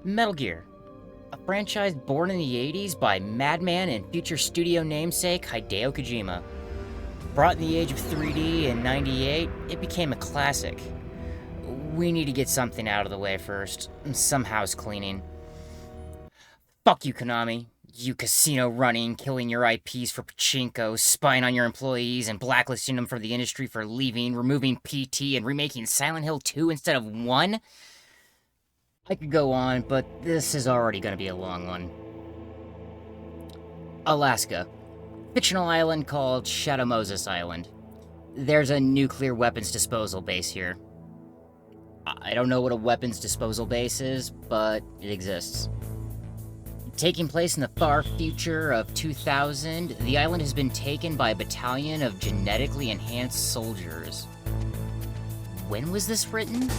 Metal Gear, a franchise born in the 80s by madman and future studio namesake Hideo Kojima. Brought in the age of 3D in '98, it became a classic. We need to get something out of the way first. Some house cleaning. Fuck you, Konami. You casino running, killing your IPs for pachinko, spying on your employees, and blacklisting them from the industry for leaving, removing PT, and remaking Silent Hill 2 instead of 1? I could go on, but this is already going to be a long one. Alaska. Fictional island called Shadow Moses Island. There's a nuclear weapons disposal base here. I don't know what a weapons disposal base is, but it exists. Taking place in the far future of 2000, the island has been taken by a battalion of genetically enhanced soldiers. When was this written?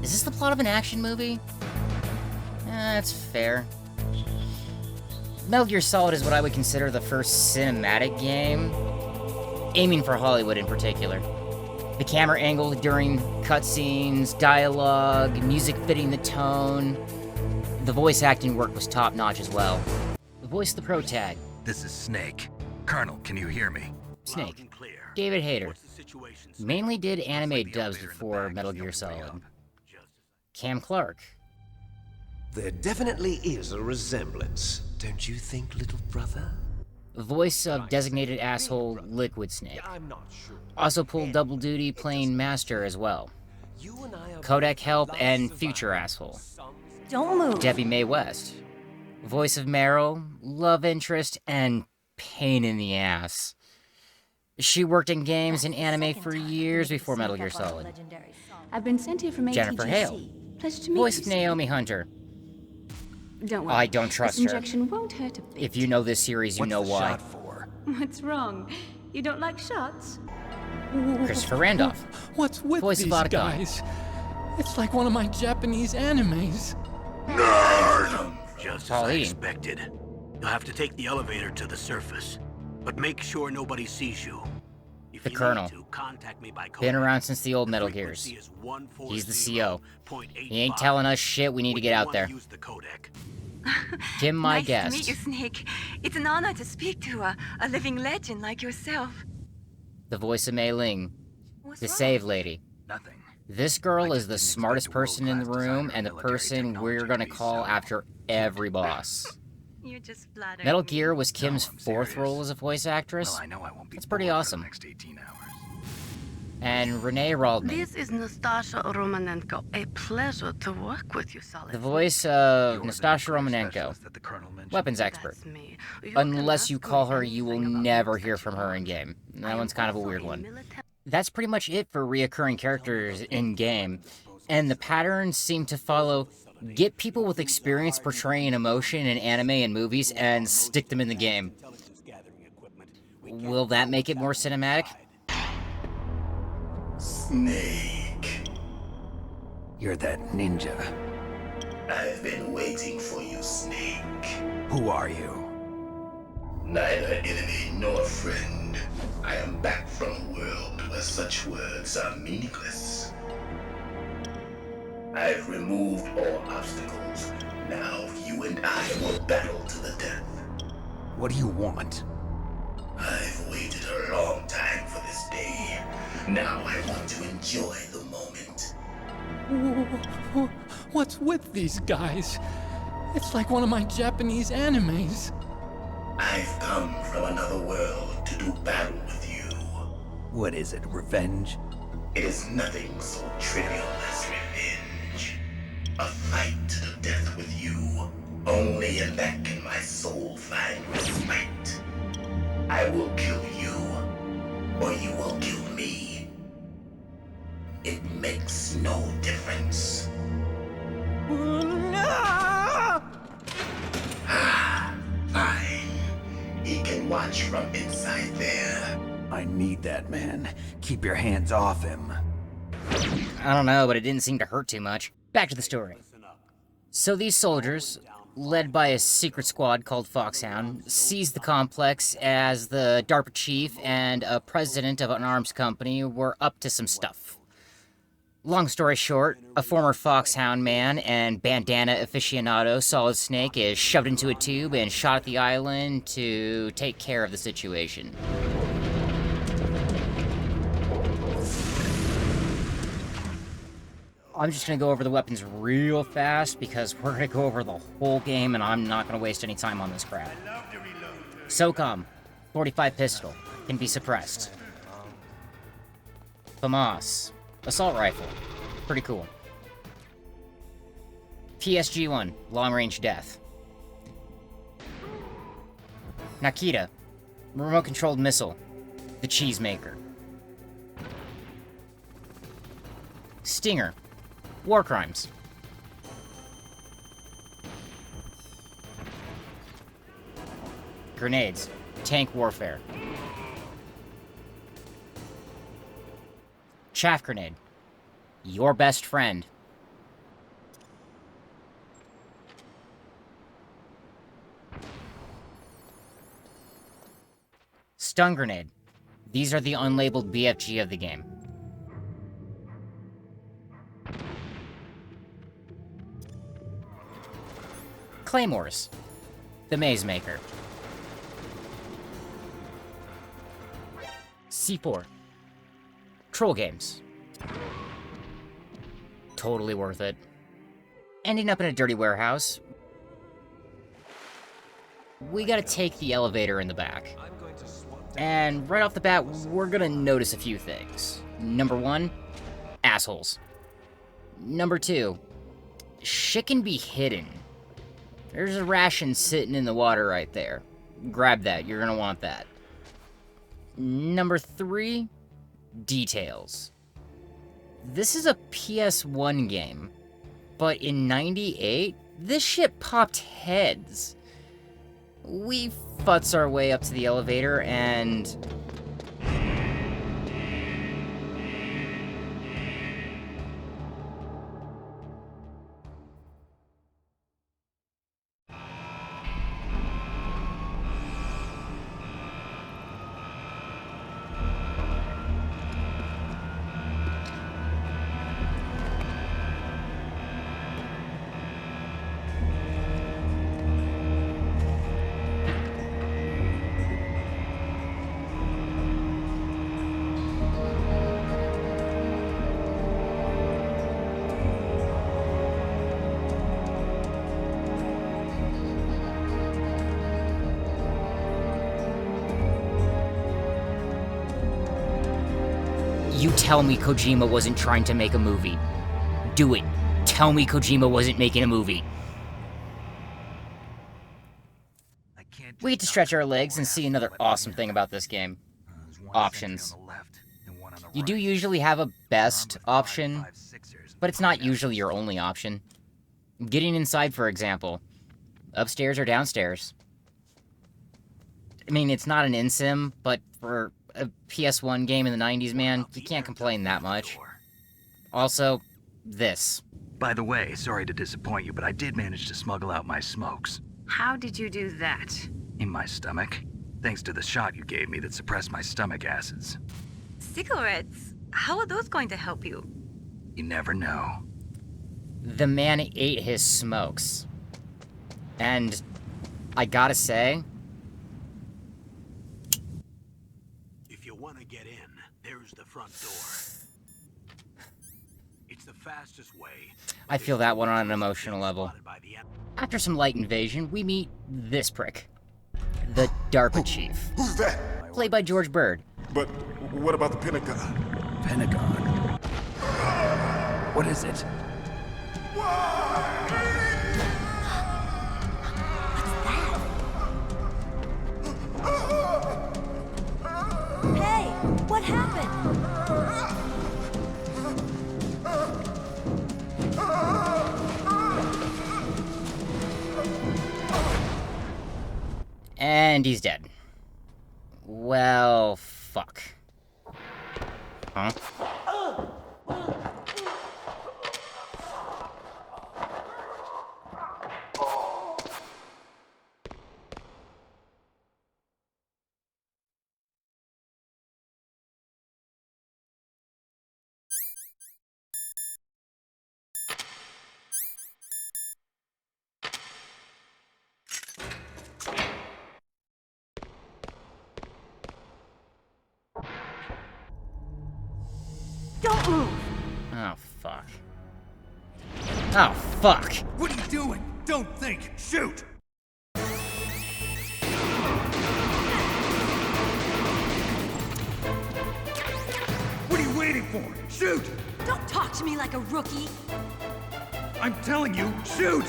Is this the plot of an action movie? That's fair. Metal Gear Solid is what I would consider the first cinematic game, aiming for Hollywood in particular. The camera angle during cutscenes, dialogue, music fitting the tone. The voice acting work was top-notch as well. The voice of the protag. This is Snake. Colonel, can you hear me? Snake. David Hayter. Mainly did anime dubs before Metal Gear Solid. Cam Clark. There definitely is a resemblance, don't you think, little brother? Voice of designated asshole Liquid Snake. Also pulled double duty playing Master as well. Codec Help and Future Asshole. Don't move. Debbie Mae West. Voice of Meryl, love interest, and pain in the ass. She worked in games and anime for years before Metal Gear Solid. I've been sent here from ATGC. Jennifer Hale. Pleasure to meet Voice you, of Naomi Hunter. Don't worry. I don't trust this her. injection won't hurt a bit. If you know this series, you know What's the why. shot for? What's wrong? You don't like shots? Christopher Randolph. What's with Voice of these Otacon. guys? It's like one of my Japanese animes. Just as Paul I Eaton. expected. You'll have to take the elevator to the surface, but make sure nobody sees you. If The you Colonel. need to, contact me by Been code. around since the old Metal Gears. He's the CO. He ain't telling us shit, we need to get out there. Use the codec. Him my Nice guest. to meet you, Snake. It's an honor to speak to a living legend like yourself. The voice of Mei Ling. What's The wrong? Save Lady. Nothing. This girl I is just the didn't expect smartest a person in the world-class room designer and the of military person we're technology gonna to be call so after every boss. You're just flattering Metal me. Gear was Kim's I'm fourth serious. role as a voice actress, Well, I know I won't be That's pretty bored for awesome. the next 18 hours. and Renee Raldman, This is Nastasha Romanenko. A pleasure to work with you, Solid. the voice of You're the Nastasha nuclear Romanenko, specialist that the Colonel mentioned? weapons expert. That's me. Unless you call her, you will never hear from her in game. That one's kind of a weird one. That's pretty much it for reoccurring characters in game, and the patterns seem to follow. Get people with experience portraying emotion in anime and movies and stick them in the game. Will that make it more cinematic? Snake, You're that ninja. I've been waiting for you, Snake. Who are you? Neither enemy nor friend. I am back from a world where such words are meaningless. I've removed all obstacles. Now you and I will battle to the death. What do you want? I've waited a long time for this day. Now I want to enjoy the moment. What's with these guys? It's like one of my Japanese animes. I've come from another world to do battle with you. What is it, revenge? It is nothing so trivial as revenge. A fight to the death with you. Only in that can my soul find respite. I will kill you, or you will kill me. It makes no difference. Ah, fine. He can watch from inside there. I need that man. Keep your hands off him. I don't know, but it didn't seem to hurt too much. Back to the story. So these soldiers, led by a secret squad called Foxhound, seized the complex as the DARPA chief and a president of an arms company were up to some stuff. Long story short, a former foxhound man and bandana aficionado, Solid Snake, is shoved into a tube and shot at the island to take care of the situation. I'm just gonna go over the weapons real fast because we're gonna go over the whole game and I'm not gonna waste any time on this crap. SOCOM, 45 pistol, can be suppressed. FAMAS, assault rifle, pretty cool. PSG-1, long-range death. Nakita, remote-controlled missile, the cheesemaker. Stinger, war crimes. Grenades, tank warfare. Chaff grenade, your best friend. Stun grenade, these are the unlabeled BFG of the game. Claymores, the maze maker. C4, troll games. Totally worth it. Ending up in a dirty warehouse, we gotta take the elevator in the back. And right off the bat, we're gonna notice a few things. Number 1, assholes. Number 2, shit can be hidden. There's a ration sitting in the water right there. Grab that, you're gonna want that. Number 3, details. This is a PS1 game, but in '98, this shit popped heads. We futz our way up to the elevator and... You tell me Kojima wasn't trying to make a movie. Do it. Tell me Kojima wasn't making a movie. We get to stretch our legs and see another awesome thing about this game. Options. You do usually have a best option, but it's not usually your only option. Getting inside, for example. Upstairs or downstairs. I mean, it's not an in-sim, but for a PS1 game in the 90s, man, you can't complain that much. Also, this. By the way, sorry to disappoint you, but I did manage to smuggle out my smokes. How did you do that? In my stomach. Thanks to the shot you gave me that suppressed my stomach acids. Cigarettes? How are those going to help you? You never know. The man ate his smokes. And I gotta say, If you want to get in, there's the front door. It's the fastest way. I feel that one on an emotional level. Spotted by the After some light invasion, we meet this prick. The DARPA chief. Who's that? Played by George Bird. But what about the Pentagon? Pentagon. What is it? Hey, what happened? And he's dead. Well, fuck. Huh? Oh, fuck. Oh, fuck! What are you doing? Don't think. Shoot! What are you waiting for? Shoot! Don't talk to me like a rookie. I'm telling you, shoot!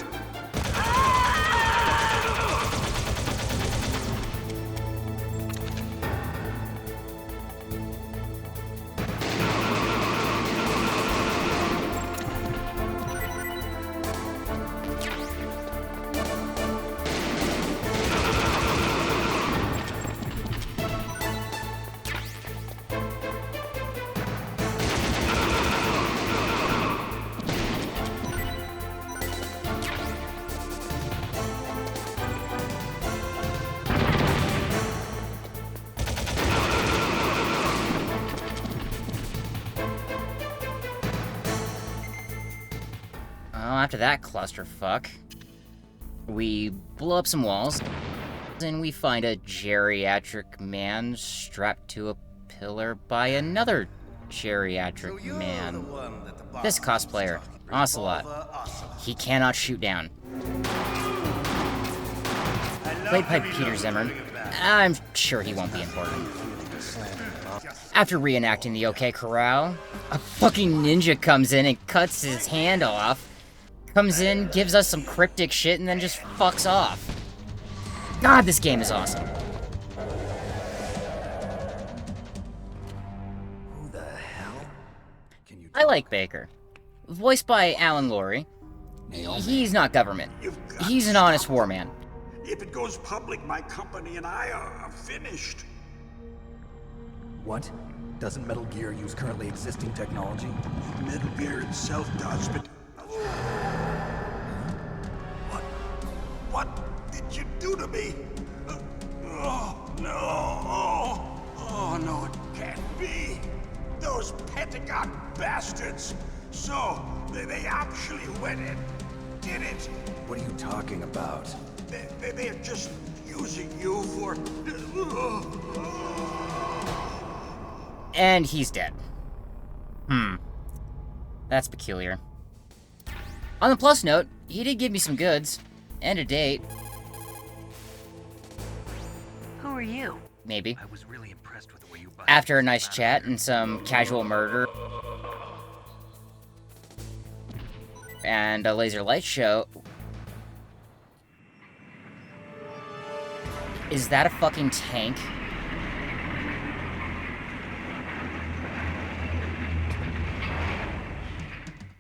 Well, after that clusterfuck, we blow up some walls, and we find a geriatric man strapped to a pillar by another geriatric man. This cosplayer, Ocelot. He cannot shoot down. Played by Peter Zimmerman. I'm sure he won't be important. After reenacting the OK Corral, a fucking ninja comes in and cuts his hand off. Comes in, gives us some cryptic shit, and then just fucks off. God, this game is awesome. Who the hell? I like Baker. Voiced by Alan Laurie. He's not government. He's an honest war man. If it goes public, my company and I are finished. What? Doesn't Metal Gear use currently existing technology? Metal Gear itself does, but... What did you do to me? Oh, no. Oh, no, it can't be. Those Pentagon bastards. So, they actually went and did it. What are you talking about? They're just using you for... And he's dead. That's peculiar. On the plus note, he did give me some goods. And a date. Who are you? Maybe. I was really impressed with the way you... After a nice chat and some casual murder. And a laser light show. Is that a fucking tank?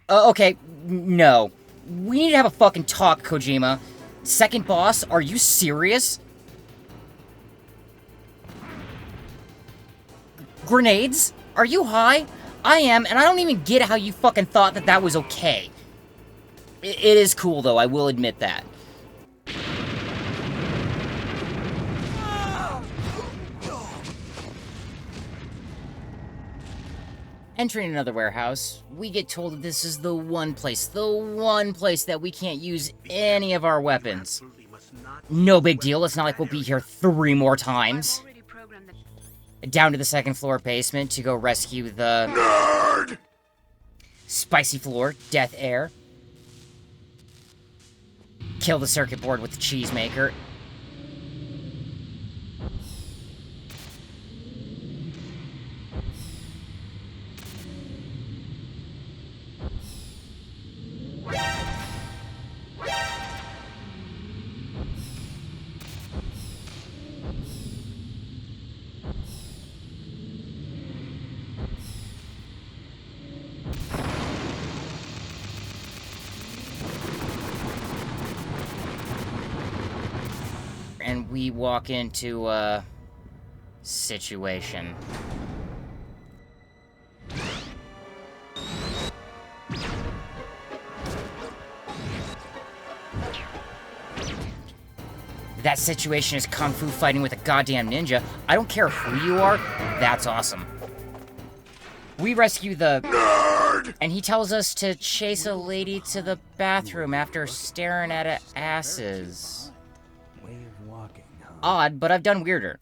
Okay, no. We need to have a fucking talk, Kojima. Second boss, are you serious? Grenades? Are you high? I am, and I don't even get how you fucking thought that that was okay. It is cool, though, I will admit that. Entering another warehouse, we get told that this is the one place that we can't use any of our weapons. No big deal, it's not like we'll be here 3 more times. Down to the 2nd floor basement to go rescue the... Nerd! Spicy floor, death air. Kill the circuit board with the cheese maker. And we walk into a situation. That situation is kung fu fighting with a goddamn ninja. I don't care who you are, that's awesome. We rescue the... Nerd! And he tells us to chase a lady to the bathroom after staring at her asses. Odd, but I've done weirder.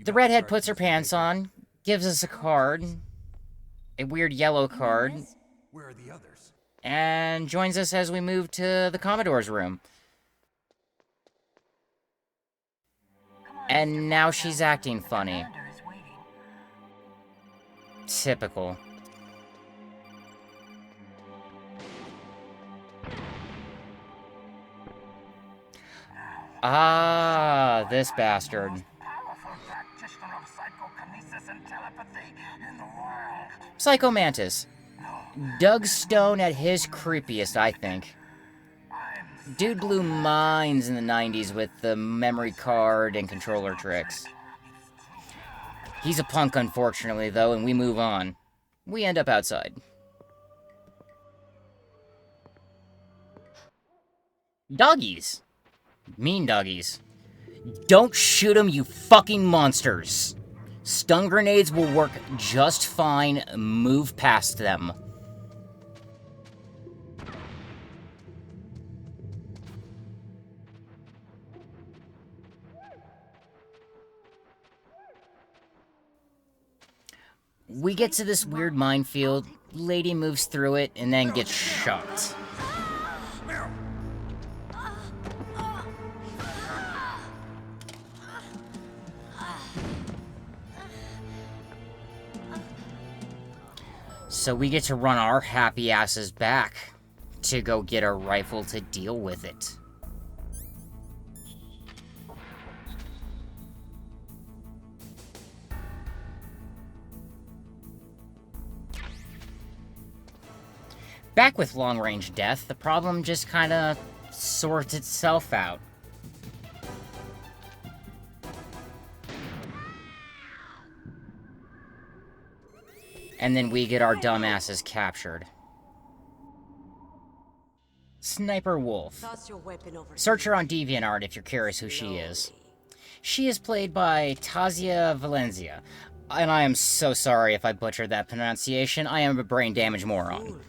The redhead puts her pants on, gives us a card. A weird yellow card. Where are the others? And joins us as we move to the Commodore's room. And now she's acting funny. Typical. Ah, this bastard. Psycho Mantis. Doug Stone at his creepiest, I think. Dude blew minds in the 90s with the memory card and controller tricks. He's a punk, unfortunately, though, and we move on. We end up outside. Doggies. Mean doggies. Don't shoot them, you fucking monsters. Stun grenades will work just fine. Move past them. We get to this weird minefield. Lady moves through it and then gets shot. So we get to run our happy asses back to go get a rifle to deal with it. Back with long-range death, the problem just kinda sorts itself out. And then we get our dumbasses captured. Sniper Wolf. Search her on DeviantArt if you're curious who she is. She is played by Tazia Valencia. And I am so sorry if I butchered that pronunciation. I am a brain damage moron.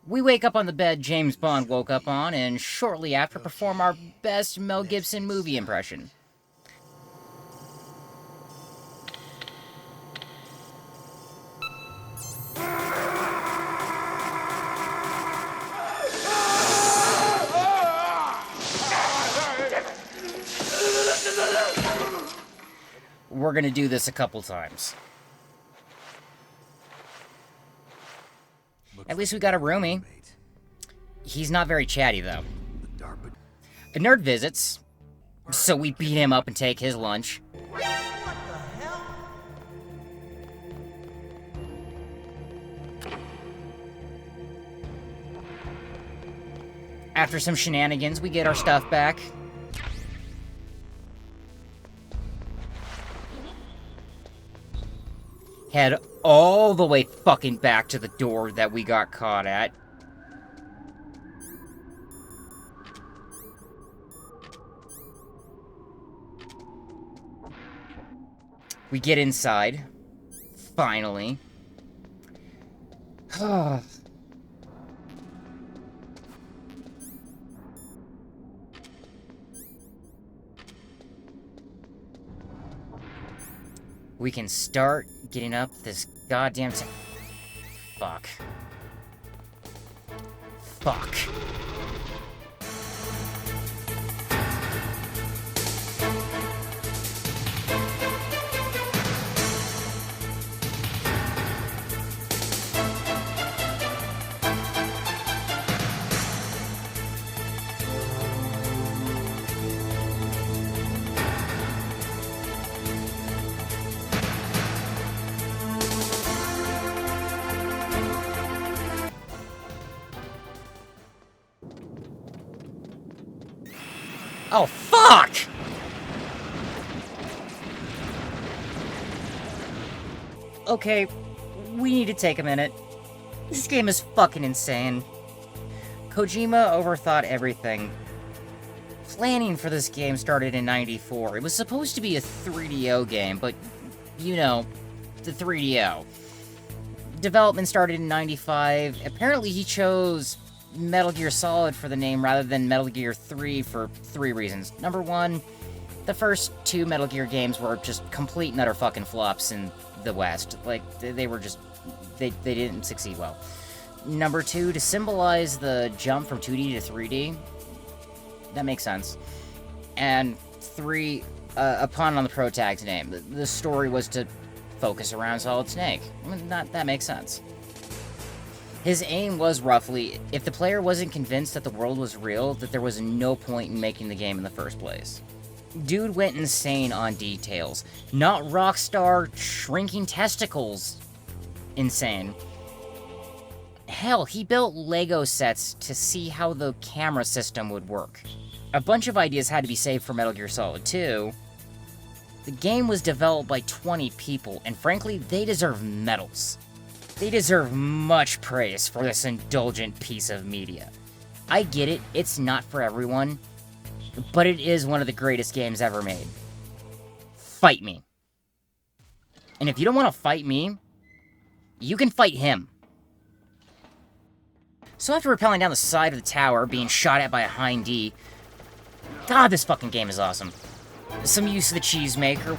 We wake up on the bed James Bond woke up on, and shortly after perform our best Mel Gibson movie impression. We're gonna do this a couple times. At least we got a roomie. He's not very chatty, though. A nerd visits, so we beat him up and take his lunch. After some shenanigans, we get our stuff back. Head all the way fucking back to the door that we got caught at. We get inside. Finally. We can start getting up this goddamn Fuck. Fuck. Oh, fuck! Okay, we need to take a minute. This game is fucking insane. Kojima overthought everything. Planning for this game started in '94. It was supposed to be a 3DO game, but, you know, the 3DO. Development started in '95. Apparently he chose Metal Gear Solid for the name rather than Metal Gear 3 for 3 reasons. Number 1, the first 2 Metal Gear games were just complete and utter fucking flops in the West. Like, they were just... They didn't succeed well. Number 2, to symbolize the jump from 2D to 3D. That makes sense. And 3, a pun on the protag's name. The story was to focus around Solid Snake. I mean, that makes sense. His aim was roughly, if the player wasn't convinced that the world was real, that there was no point in making the game in the first place. Dude went insane on details. Not Rockstar shrinking testicles insane. Hell, he built Lego sets to see how the camera system would work. A bunch of ideas had to be saved for Metal Gear Solid 2. The game was developed by 20 people, and frankly, they deserve medals. They deserve much praise for this indulgent piece of media. I get it, it's not for everyone, but it is one of the greatest games ever made. Fight me. And if you don't want to fight me, you can fight him. So after rappelling down the side of the tower, being shot at by a Hind D, God, this fucking game is awesome. Some use of the cheese maker.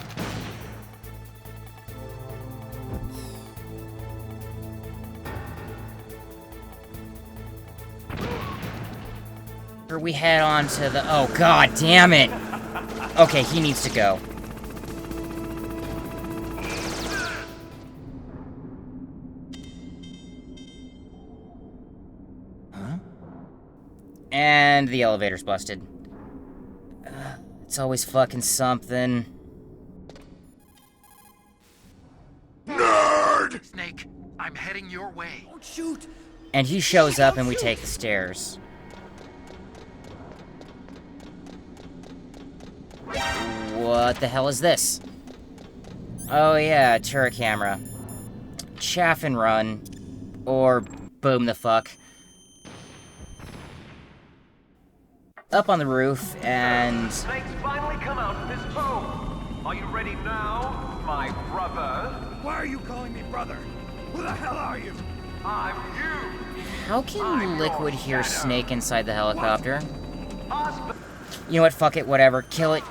We head on to the... Oh, god damn it! Okay, he needs to go. Huh? And the elevator's busted. It's always fucking something. Nerd! Snake, I'm heading your way. Don't shoot! And he shows up and we take the stairs. What the hell is this? Oh yeah, turret camera. Chaff and run. Or boom the fuck. Up on the roof, and... Snake's finally come out of his home. Are you ready now, my brother? Why are you calling me brother? Who the hell are you? I'm you. How can Liquid hear shadow. Snake inside the helicopter? Husband. You know what, fuck it, whatever. Kill it.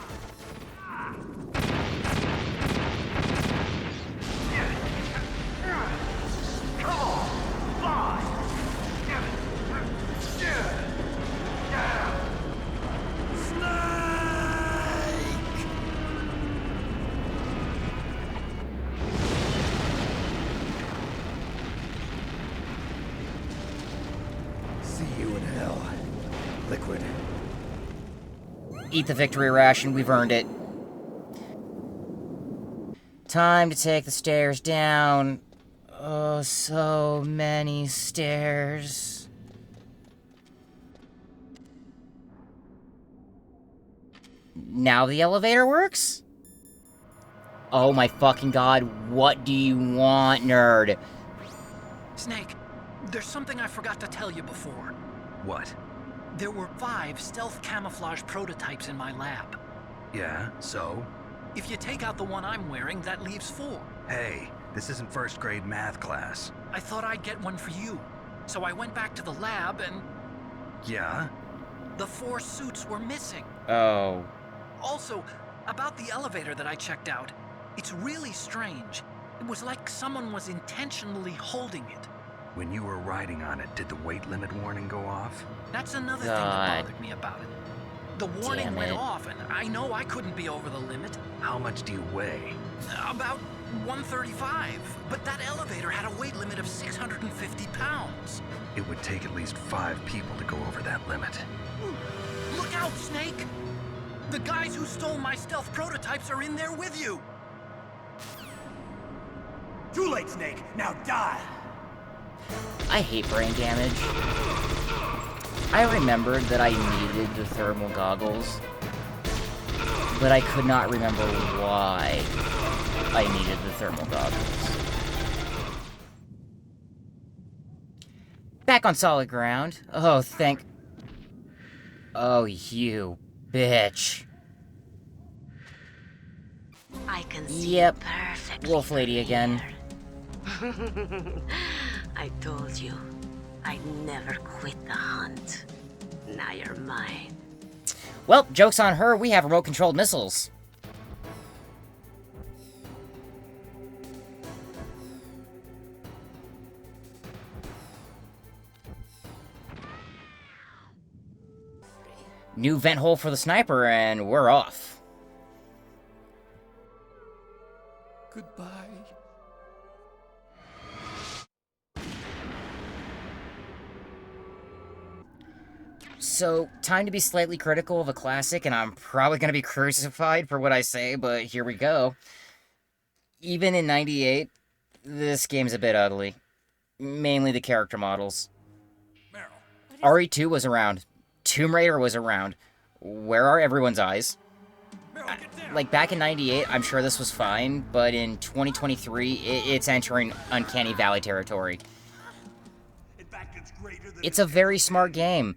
Eat the victory ration, we've earned it. Time to take the stairs down. Oh, so many stairs. Now the elevator works? Oh my fucking god, what do you want, nerd? Snake, there's something I forgot to tell you before. What? There were 5 stealth camouflage prototypes in my lab. Yeah, so? If you take out the one I'm wearing, that leaves 4. Hey, this isn't first grade math class. I thought I'd get one for you. So I went back to the lab and... Yeah? The 4 suits were missing. Oh. Also, about the elevator that I checked out, it's really strange. It was like someone was intentionally holding it. When you were riding on it, did the weight limit warning go off? That's another thing that bothered me about it. The warning went off, and I know I couldn't be over the limit. How much do you weigh? About 135, but that elevator had a weight limit of 650 pounds. It would take at least 5 people to go over that limit. Look out, Snake! The guys who stole my stealth prototypes are in there with you! Too late, Snake! Now die! I hate brain damage. I remembered that I needed the thermal goggles, but I could not remember why I needed the thermal goggles. Back on solid ground. Oh, thank... Oh, you bitch. I can see Yep. perfectly. Wolf lady again. I told you, I'd never quit the hunt. Now you're mine. Well, joke's on her, we have remote-controlled missiles. New vent hole for the sniper, and we're off. Goodbye. So, time to be slightly critical of a classic, and I'm probably going to be crucified for what I say, but here we go. Even in 98, this game's a bit ugly. Mainly the character models. RE2 was around. Tomb Raider was around. Where are everyone's eyes? Like, back in 98, I'm sure this was fine, but in 2023, it's entering Uncanny Valley territory. It's a very smart game,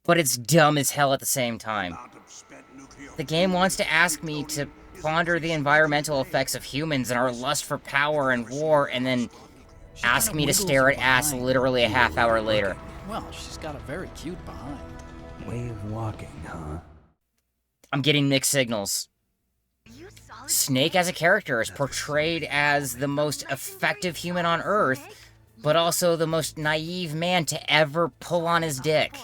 but it's dumb as hell at the same time. The game wants to ask me to ponder the environmental effects of humans and our lust for power and war, and then ask me to stare at ass literally a half hour later. Well, she's got a very cute behind. Way of walking, huh? I'm getting mixed signals. Snake as a character is portrayed as the most effective human on Earth, but also the most naive man to ever pull on his dick.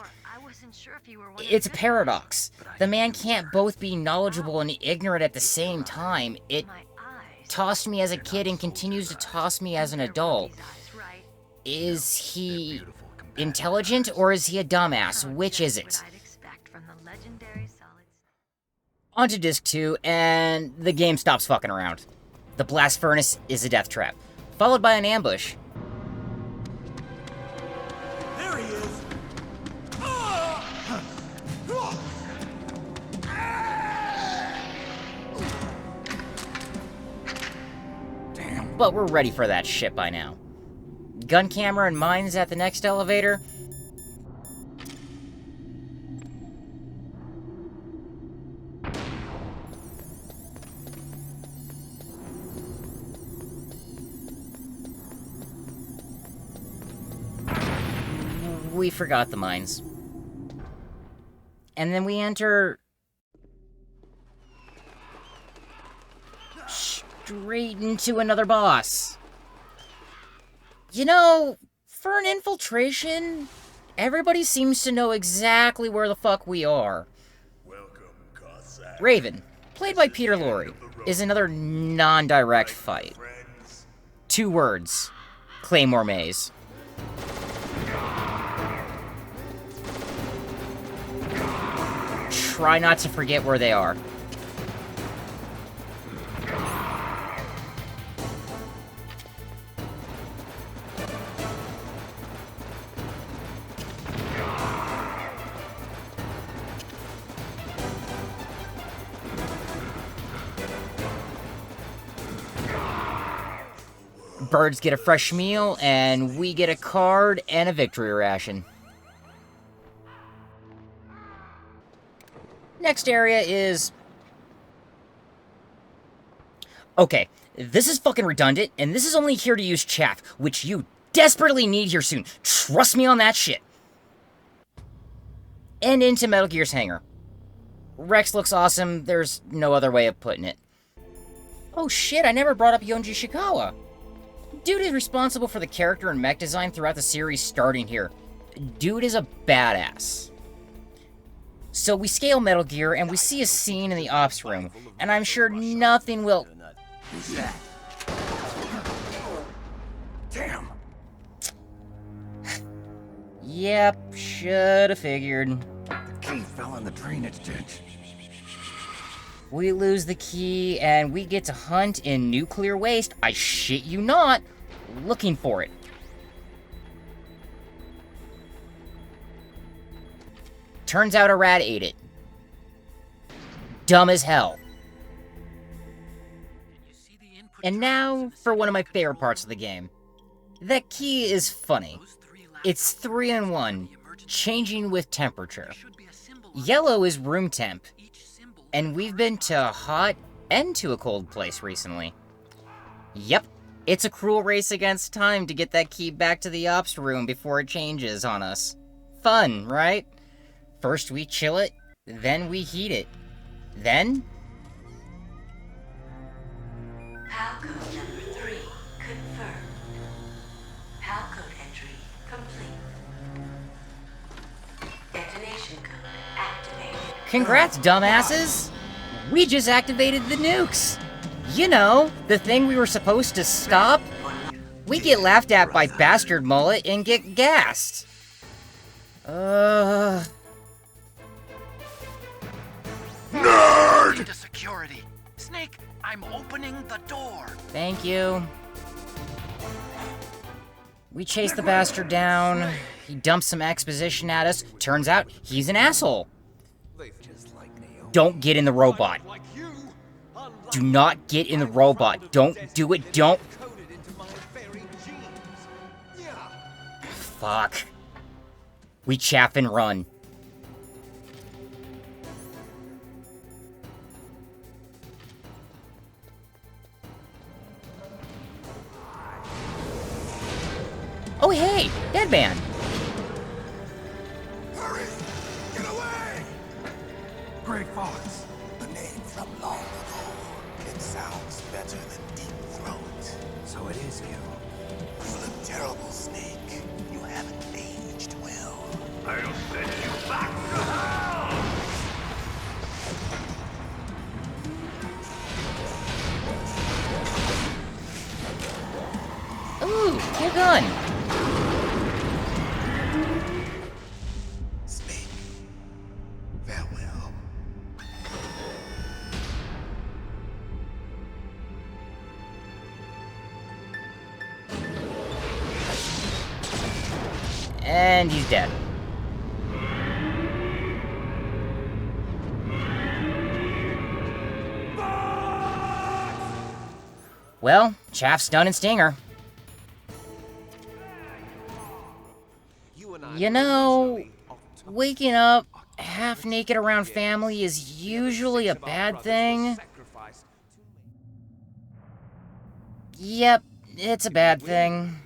It's a paradox. The man can't both be knowledgeable and ignorant at the same time. It tossed me as a kid and continues to toss me as an adult. Is he intelligent or is he a dumbass? Which is it? Onto disc 2, and the game stops fucking around. The blast furnace is a death trap, followed by an ambush. There he is. But we're ready for that shit by now. Gun camera and mines at the next elevator. We forgot the mines. And then we enter... straight into another boss. You know, for an infiltration, everybody seems to know exactly where the fuck we are. Raven, played by Peter Lorre, is another non-direct fight. 2 words. Claymore Maze. Try not to forget where they are. Birds get a fresh meal, and we get a card and a victory ration. Next area is... okay, this is fucking redundant, and this is only here to use chaff, which you desperately need here soon. Trust me on that shit. And into Metal Gear's hangar. Rex looks awesome, there's no other way of putting it. Oh shit, I never brought up Yonji Shikawa. Dude is responsible for the character and mech design throughout the series starting here. Dude is a badass. So we scale Metal Gear, and we see a scene in the ops room, and I'm sure nothing will... Who's that? Damn! Yep, shoulda figured. The key fell in the drainage ditch. We lose the key, and we get to hunt in nuclear waste, I shit you not, looking for it. Turns out a rat ate it. Dumb as hell. And now, for one of my favorite parts of the game. That key is funny. It's 3-in-1, changing with temperature. Yellow is room temp. And we've been to a hot and to a cold place recently. Yep, it's a cruel race against time to get that key back to the ops room before it changes on us. Fun, right? First we chill it, then we heat it. Then... Palcode number 3 confirmed. Palcode entry complete. Detonation code activated. Congrats, dumbasses! We just activated the nukes! You know, the thing we were supposed to stop? We get laughed at by Bastard Mullet and get gassed. Nerd! Into security. Snake, I'm opening the door. Thank you. We chase the bastard down. He dumps some exposition at us. Turns out, he's an asshole. Don't get in the robot. Do not get in the robot. Don't do it. Don't. Fuck. We chaff and run. Oh, hey! Dead man! Hurry! Get away! Grey Fox. A name from long ago. It sounds better than Deep Throat. So it is you. You look terrible, Snake. You haven't aged well. I'll send you back to hell! Ooh, cool gun! Snake. Farewell. And he's dead. Well, chaff, stun, and stinger. You know, waking up half naked around family is usually a bad thing. Yep, it's a bad thing.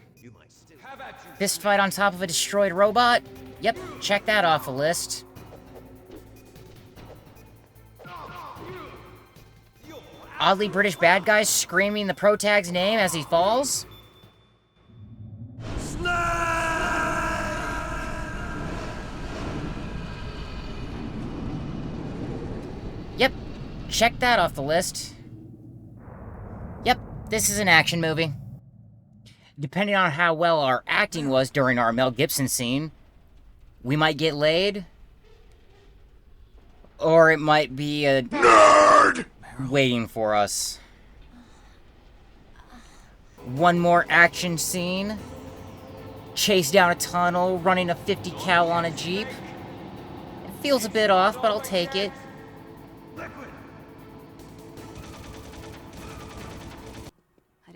Fist fight on top of a destroyed robot? Yep, check that off the list. Oddly British bad guys screaming the protag's name as he falls? Yep, check that off the list. Yep, this is an action movie. Depending on how well our acting was during our Mel Gibson scene, we might get laid. Or it might be a nerd waiting for us. One more action scene. Chase down a tunnel, running a 50 cal on a Jeep. It feels a bit off, but I'll take it.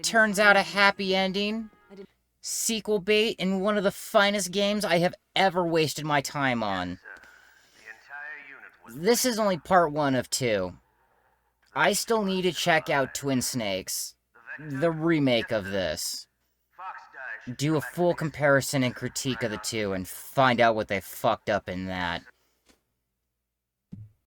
Turns out a happy ending. Sequel bait in one of the finest games I have ever wasted my time on. This is only part 1 of 2. I still need to check out Twin Snakes, the remake of this. Do a full comparison and critique of the two and find out what they fucked up in that.